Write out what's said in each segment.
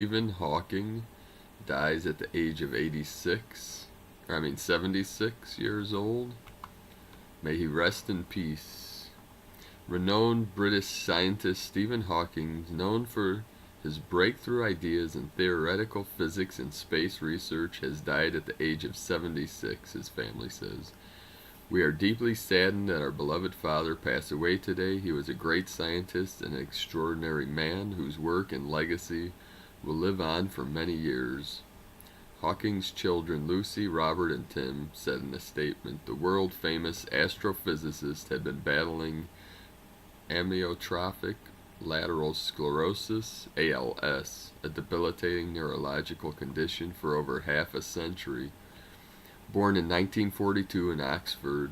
Stephen Hawking dies at the age of 76 years old. May he rest in peace. Renowned British scientist Stephen Hawking, known for his breakthrough ideas in theoretical physics and space research, has died at the age of 76, his family says. We are deeply saddened that our beloved father passed away today. He was a great scientist and an extraordinary man whose work and legacy will live on for many years. Hawking's children, Lucy, Robert, and Tim, said in a statement, the world-famous astrophysicist had been battling amyotrophic lateral sclerosis, ALS, a debilitating neurological condition, for over half a century. Born in 1942 in Oxford,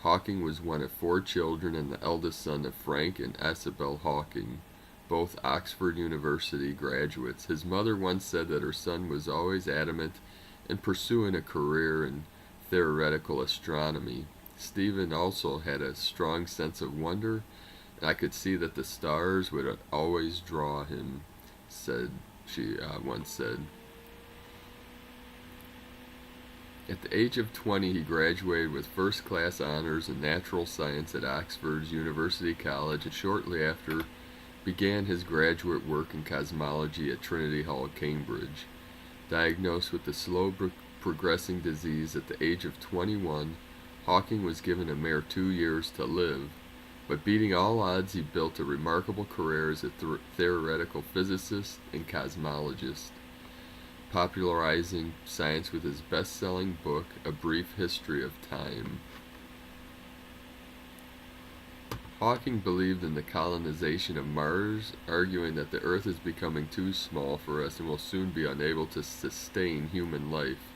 Hawking was one of 4 children and the eldest son of Frank and Isabel Hawking, both Oxford University graduates. His mother once said that her son was always adamant in pursuing a career in theoretical astronomy. Stephen also had a strong sense of wonder, and I could see that the stars would always draw him, she once said. At the age of 20, he graduated with first-class honors in natural science at Oxford's University College, and shortly after began his graduate work in cosmology at Trinity Hall, Cambridge. Diagnosed with the slow progressing disease at the age of 21, Hawking was given a mere 2 years to live, but beating all odds, he built a remarkable career as a theoretical physicist and cosmologist, popularizing science with his best-selling book, A Brief History of Time. Hawking believed in the colonization of Mars, arguing that the Earth is becoming too small for us and will soon be unable to sustain human life.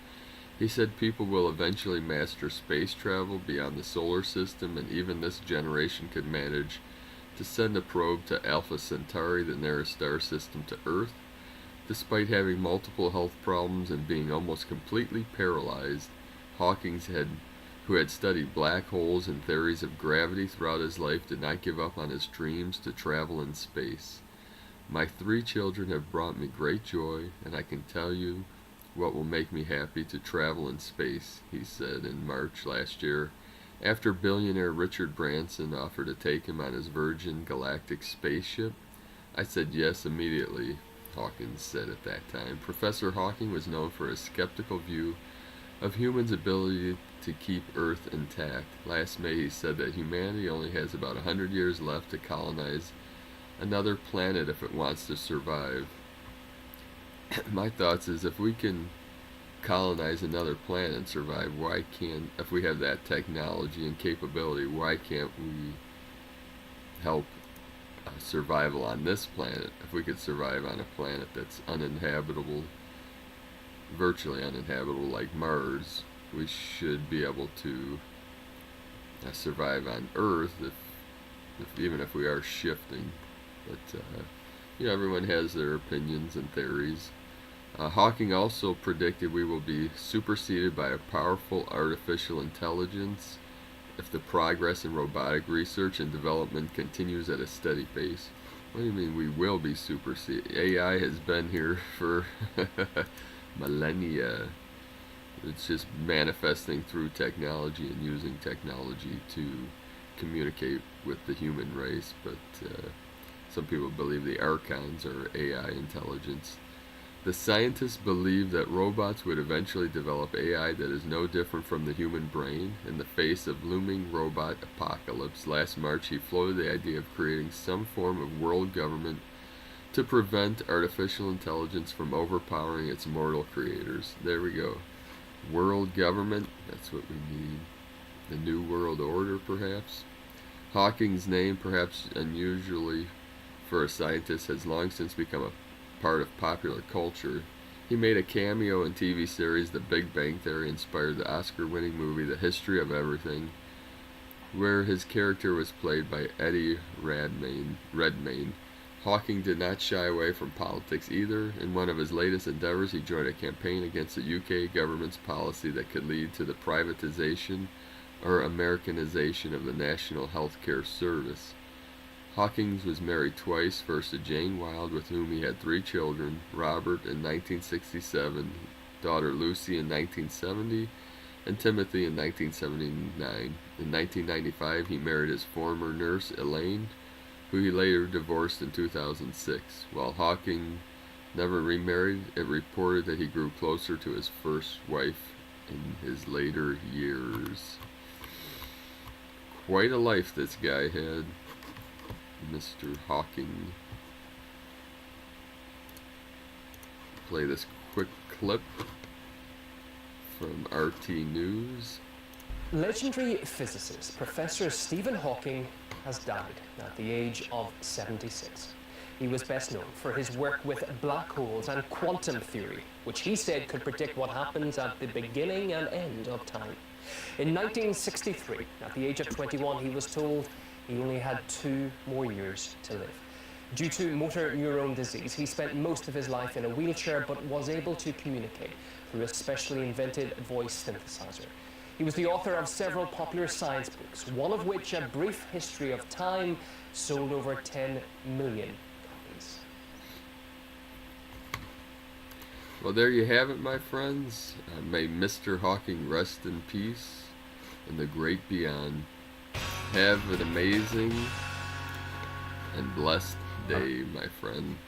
He said people will eventually master space travel beyond the solar system, and even this generation could manage to send a probe to Alpha Centauri, the nearest star system to Earth. Despite having multiple health problems and being almost completely paralyzed, Hawking, who had studied black holes and theories of gravity throughout his life, did not give up on his dreams to travel in space. My 3 children have brought me great joy, and I can tell you what will make me happy to travel in space, he said in March last year, after billionaire Richard Branson offered to take him on his Virgin Galactic spaceship. I said yes immediately, Hawking said at that time. Professor Hawking was known for his skeptical view of humans' ability to keep Earth intact. Last May he said that humanity only has about 100 years left to colonize another planet if it wants to survive. My thoughts is, if we can colonize another planet and survive, if we have that technology and capability, why can't we help survival on this planet? If we could survive on a planet that's uninhabitable, virtually uninhabitable, like Mars, we should be able to survive on Earth, even if we are shifting. But everyone has their opinions and theories. Hawking also predicted we will be superseded by a powerful artificial intelligence if the progress in robotic research and development continues at a steady pace. What do you mean we will be superseded? AI has been here for millennia. It's just manifesting through technology and using technology to communicate with the human race, but some people believe the archons are AI intelligence. The scientists believe that robots would eventually develop AI that is no different from the human brain. In the face of looming robot apocalypse, last March he floated the idea of creating some form of world government to prevent artificial intelligence from overpowering its mortal creators. There we go. World government, that's what we need. The New World Order, perhaps. Hawking's name, perhaps unusually for a scientist, has long since become a part of popular culture. He made a cameo in TV series The Big Bang Theory, inspired the Oscar-winning movie The History of Everything, where his character was played by Eddie Redmayne. Hawking did not shy away from politics either. In one of his latest endeavors, he joined a campaign against the UK government's policy that could lead to the privatization or Americanization of the National Healthcare Service. Hawking was married twice, first to Jane Wilde, with whom he had 3 children, Robert in 1967, daughter Lucy in 1970, and Timothy in 1979. In 1995, he married his former nurse, Elaine, who he later divorced in 2006. While Hawking never remarried, it reported that he grew closer to his first wife in his later years. Quite a life this guy had, Mr. Hawking. Play this quick clip from RT News. Legendary physicist Professor Stephen Hawking has died at the age of 76. He was best known for his work with black holes and quantum theory, which he said could predict what happens at the beginning and end of time. In 1963, at the age of 21, he was told he only had 2 more years to live. Due to motor neuron disease, he spent most of his life in a wheelchair but was able to communicate through a specially invented voice synthesizer. He was the author of several popular science books, one of which, A Brief History of Time, sold over 10 million copies. Well, there you have it, my friends. May Mr. Hawking rest in peace in the great beyond. Have an amazing and blessed day, my friend.